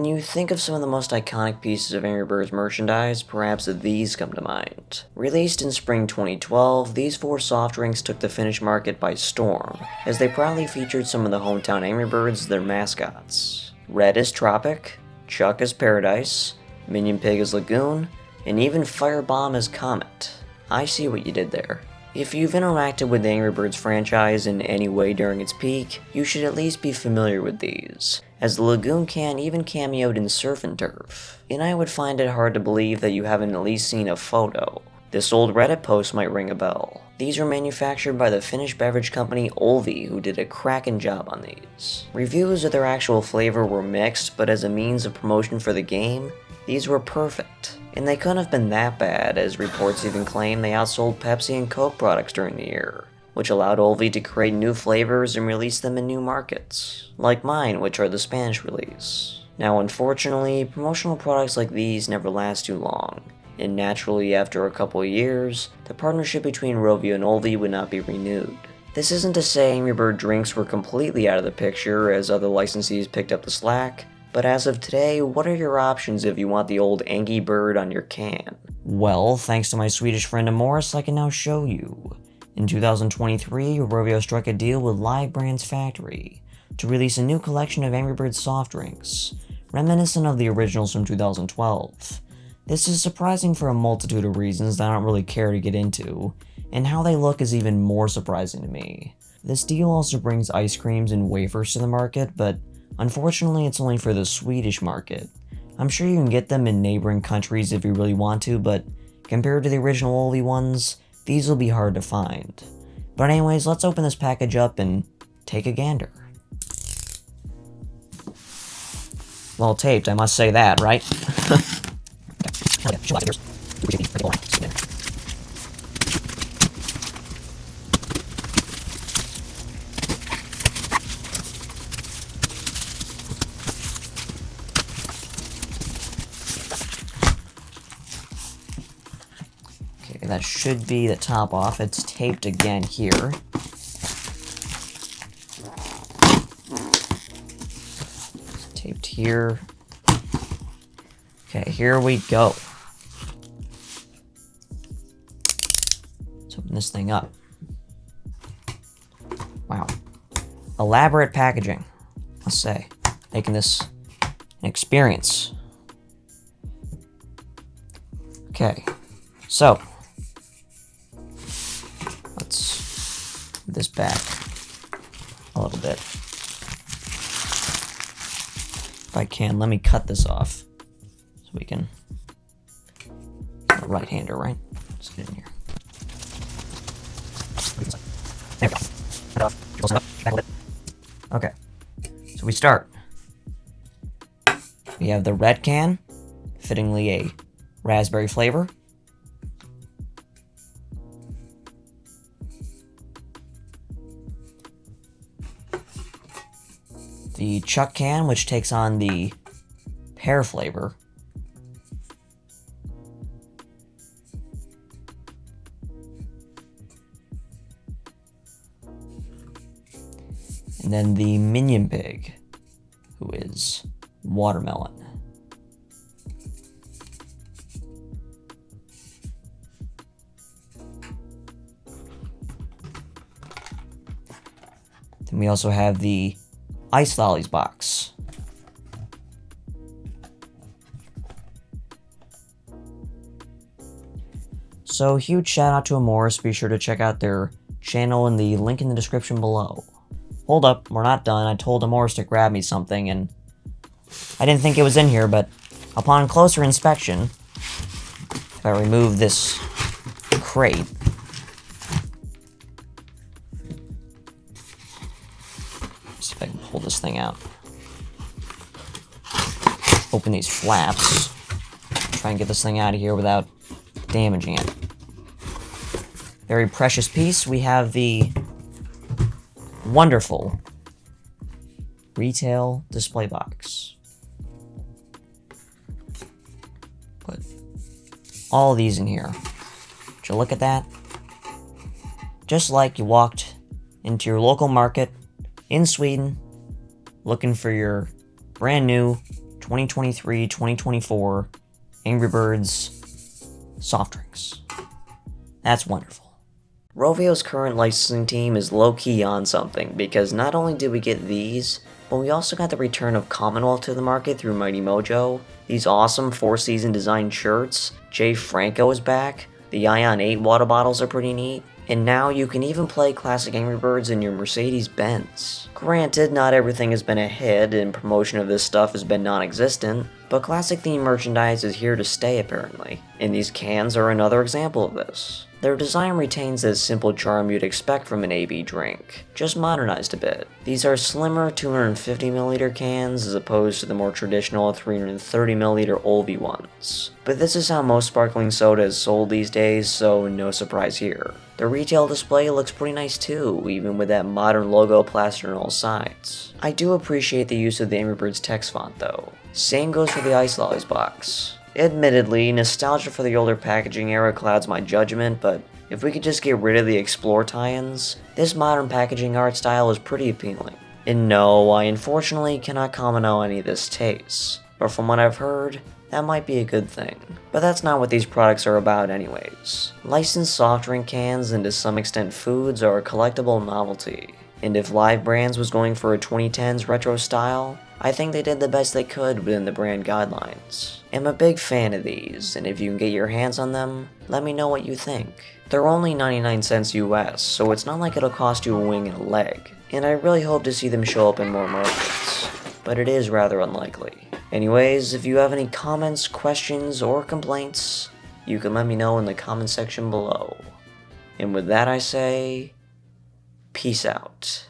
When you think of some of the most iconic pieces of Angry Birds merchandise, perhaps these come to mind. Released in spring 2012, these 4 soft drinks took the Finnish market by storm, as they proudly featured some of the hometown Angry Birds as their mascots. Red is Tropic, Chuck is Paradise, Minion Pig is Lagoon, and even Firebomb is Comet. I see what you did there. If you've interacted with the Angry Birds franchise in any way during its peak, you should at least be familiar with these, as the Lagoon can even cameoed in Surf and Turf. And I would find it hard to believe that you haven't at least seen a photo. This old Reddit post might ring a bell. These were manufactured by the Finnish beverage company Olvi, who did a cracking job on these. Reviews of their actual flavor were mixed, but as a means of promotion for the game, these were perfect. And they couldn't have been that bad, as reports even claim they outsold Pepsi and Coke products during the year, which allowed Olvi to create new flavors and release them in new markets, like mine, which are the Spanish release. Now unfortunately, promotional products like these never last too long, and naturally after a couple of years, the partnership between Rovio and Olvi would not be renewed. This isn't to say Angry Bird drinks were completely out of the picture as other licensees picked up the slack, but as of today, what are your options if you want the old Angry Bird on your can? Well, thanks to my Swedish friend Amoris, I can now show you. In 2023, Rovio struck a deal with Live Brands Factory to release a new collection of Angry Birds soft drinks, reminiscent of the originals from 2012. This is surprising for a multitude of reasons that I don't really care to get into, and how they look is even more surprising to me. This deal also brings ice creams and wafers to the market, but unfortunately, it's only for the Swedish market. I'm sure you can get them in neighboring countries if you really want to, but compared to the original Olvi ones, these will be hard to find. But anyways, let's open this package up and take a gander. Well taped, I must say that, right? That should be the top off. It's taped again here. Taped here. Okay, here we go. Let's open this thing up. Wow. Elaborate packaging, I must say. Making this an experience. Okay, so this back a little bit. If I can, let me cut this off so we can. I'm a right-hander, right? Let's get in here. There we go. Okay, so we start. We have the red can, fittingly a raspberry flavor. The Chuck can, which takes on the pear flavor. And then the Minion Pig, who is watermelon. Then we also have the Ice Lollies box. So huge shout out to Amoris, be sure to check out their channel in the link in the description below. Hold up, we're not done. I told Amoris to grab me something and I didn't think it was in here, but upon closer inspection, if I remove this crate, see if I can pull this thing out. Open these flaps. Try and get this thing out of here without damaging it. Very precious piece. We have the wonderful retail display box. Put all these in here. Would you look at that? Just like you walked into your local market in Sweden, looking for your brand new 2023-2024 Angry Birds soft drinks. That's wonderful. Rovio's current licensing team is low-key on something, because not only did we get these, but we also got the return of Commonwealth to the market through Mighty Mojo, these awesome four-season designed shirts, Jay Franco is back, the Ion 8 water bottles are pretty neat, and now you can even play classic Angry Birds in your Mercedes-Benz. Granted, not everything has been a hit, and promotion of this stuff has been non-existent, but classic-themed merchandise is here to stay apparently, and these cans are another example of this. Their design retains that simple charm you'd expect from an AB drink, just modernized a bit. These are slimmer 250ml cans as opposed to the more traditional 330ml Olvi ones. But this is how most sparkling soda is sold these days, so no surprise here. The retail display looks pretty nice too, even with that modern logo plastered on all sides. I do appreciate the use of the Angry Birds text font though. Same goes for the Ice Lollies box. Admittedly, nostalgia for the older packaging era clouds my judgment, but if we could just get rid of the Explore tie-ins, this modern packaging art style is pretty appealing. And no, I unfortunately cannot comment on any of this taste, but from what I've heard, that might be a good thing. But that's not what these products are about anyways. Licensed soft drink cans and to some extent foods are a collectible novelty, and if Live Brands was going for a 2010s retro style, I think they did the best they could within the brand guidelines. I'm a big fan of these, and if you can get your hands on them, let me know what you think. They're only 99 cents US, so it's not like it'll cost you a wing and a leg, and I really hope to see them show up in more markets, but it is rather unlikely. Anyways, if you have any comments, questions, or complaints, you can let me know in the comment section below. And with that I say, peace out.